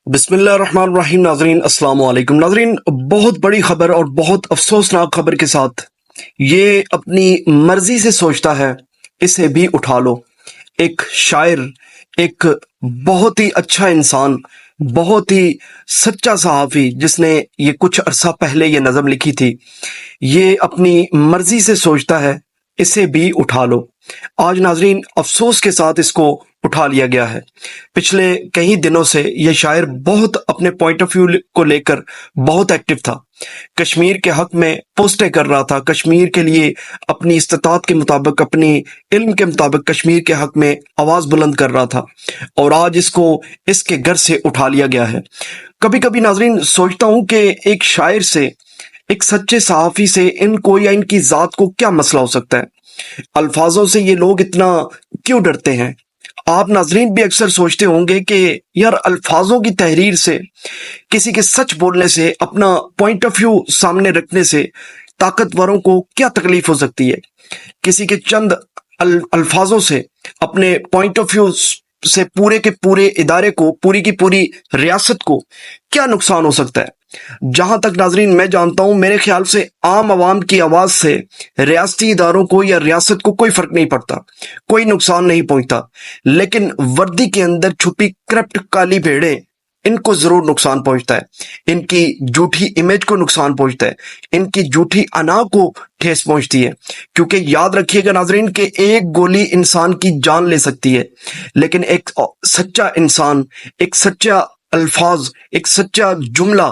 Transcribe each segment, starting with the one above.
بسم اللہ الرحمن الرحیم۔ ناظرین السلام علیکم۔ ناظرین، بہت بڑی خبر اور بہت افسوسناک خبر کے ساتھ، یہ اپنی مرضی سے سوچتا ہے اسے بھی اٹھا لو۔ ایک شاعر، ایک بہت ہی اچھا انسان، بہت ہی سچا صحافی جس نے یہ کچھ عرصہ پہلے یہ نظم لکھی تھی، یہ اپنی مرضی سے سوچتا ہے اسے بھی اٹھا لو۔ آج ناظرین افسوس کے ساتھ اس کو اٹھا لیا گیا ہے۔ پچھلے کئی دنوں سے یہ شاعر بہت اپنے پوائنٹ آف ویو کو لے کر بہت ایکٹیو تھا، کشمیر کے حق میں پوسٹیں کر رہا تھا، کشمیر کے لیے اپنی استطاعت کے مطابق، اپنی علم کے مطابق کشمیر کے حق میں آواز بلند کر رہا تھا، اور آج اس کو اس کے گھر سے اٹھا لیا گیا ہے۔ کبھی کبھی ناظرین سوچتا ہوں کہ ایک شاعر سے، ایک سچے صحافی سے ان کو یا ان کی ذات کو کیا مسئلہ ہو سکتا ہے؟ الفاظوں سے یہ لوگ اتنا کیوں ڈرتے ہیں؟ آپ ناظرین بھی اکثر سوچتے ہوں گے کہ یار الفاظوں کی تحریر سے، کسی کے سچ بولنے سے، اپنا پوائنٹ آف ویو سامنے رکھنے سے طاقتوروں کو کیا تکلیف ہو سکتی ہے؟ کسی کے چند الفاظوں سے، اپنے پوائنٹ آف ویو سے پورے کے پورے ادارے کو، پوری کی پوری ریاست کو کیا نقصان ہو سکتا ہے؟ جہاں تک ناظرین میں جانتا ہوں، میرے خیال سے عام عوام کی آواز سے ریاستی اداروں کو یا ریاست کو کوئی فرق نہیں پڑتا، کوئی نقصان نہیں پہنچتا، لیکن وردی کے اندر چھپی کرپٹ کالی بھیڑیں، ان کو ضرور نقصان پہنچتا ہے، ان کی جھوٹی امیج کو نقصان پہنچتا ہے، ان کی جھوٹی انا کو ٹھیس پہنچتی ہے۔ کیونکہ یاد رکھیے گا ناظرین کہ ایک گولی انسان کی جان لے سکتی ہے، لیکن ایک سچا انسان، ایک سچا الفاظ، ایک سچا جملہ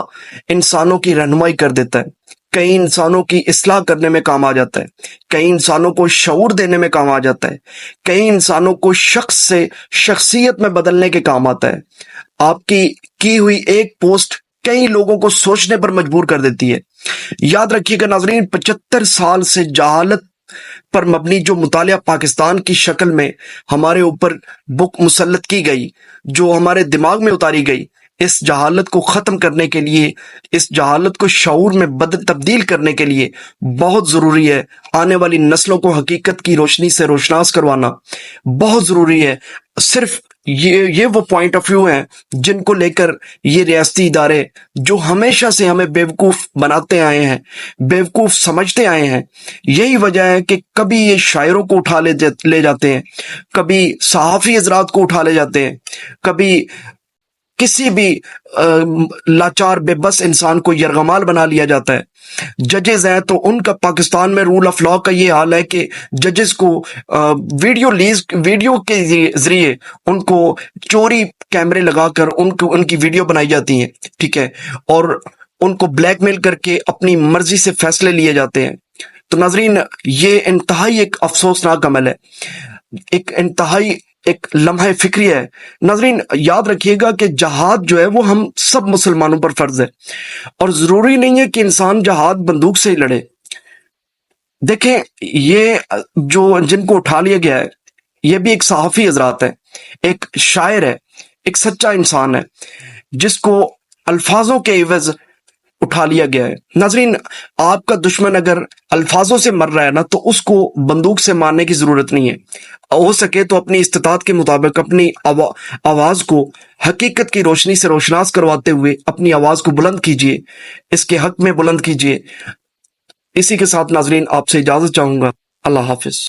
انسانوں کی رہنمائی کر دیتا ہے، کئی انسانوں کی اصلاح کرنے میں کام آ جاتا ہے، کئی انسانوں کو شعور دینے میں کام آ جاتا ہے، کئی انسانوں کو شخص سے شخصیت میں بدلنے کے کام آتا ہے۔ آپ کی ہوئی ایک پوسٹ کئی لوگوں کو سوچنے پر مجبور کر دیتی ہے۔ یاد رکھیے گا ناظرین، 75 سال سے جہالت پر مبنی جو مطالعہ پاکستان کی شکل میں ہمارے اوپر بک مسلط کی گئی، جو ہمارے دماغ میں اتاری گئی، اس جہالت کو ختم کرنے کے لیے، اس جہالت کو شعور میں تبدیل کرنے کے لیے بہت ضروری ہے آنے والی نسلوں کو حقیقت کی روشنی سے روشناس کروانا۔ بہت ضروری ہے۔ صرف یہ وہ پوائنٹ آف ویو ہیں جن کو لے کر یہ ریاستی ادارے، جو ہمیشہ سے ہمیں بیوقوف بناتے آئے ہیں، بیوقوف سمجھتے آئے ہیں، یہی وجہ ہے کہ کبھی یہ شاعروں کو اٹھا لے جاتے ہیں، کبھی صحافی حضرات کو اٹھا لے جاتے ہیں، کبھی کسی بھی لاچار بے بس انسان کو یرغمال بنا لیا جاتا ہے۔ ججز ہیں تو ان کا پاکستان میں رول آف لا کا یہ حال ہے کہ ججز کو ویڈیو کے ذریعے ان کو چوری کیمرے لگا کر ان کی ویڈیو بنائی جاتی ہیں، ٹھیک ہے، اور ان کو بلیک میل کر کے اپنی مرضی سے فیصلے لیے جاتے ہیں۔ تو ناظرین، یہ انتہائی ایک افسوسناک عمل ہے، ایک انتہائی ایک لمحہ فکری ہے۔ ناظرین یاد رکھیے گا کہ جہاد جو ہے وہ ہم سب مسلمانوں پر فرض ہے، اور ضروری نہیں ہے کہ انسان جہاد بندوق سے ہی لڑے۔ دیکھیں، یہ جن کو اٹھا لیا گیا ہے، یہ بھی ایک صحافی حضرات ہے، ایک شاعر ہے، ایک سچا انسان ہے، جس کو الفاظوں کے عوض اٹھا لیا گیا ہے۔ ناظرین، آپ کا دشمن اگر الفاظوں سے مر رہا ہے نا، تو اس کو بندوق سے مارنے کی ضرورت نہیں ہے۔ ہو سکے تو اپنی استطاعت کے مطابق اپنی آواز کو حقیقت کی روشنی سے روشناس کرواتے ہوئے اپنی آواز کو بلند کیجئے، اس کے حق میں بلند کیجئے۔ اسی کے ساتھ ناظرین آپ سے اجازت چاہوں گا۔ اللہ حافظ۔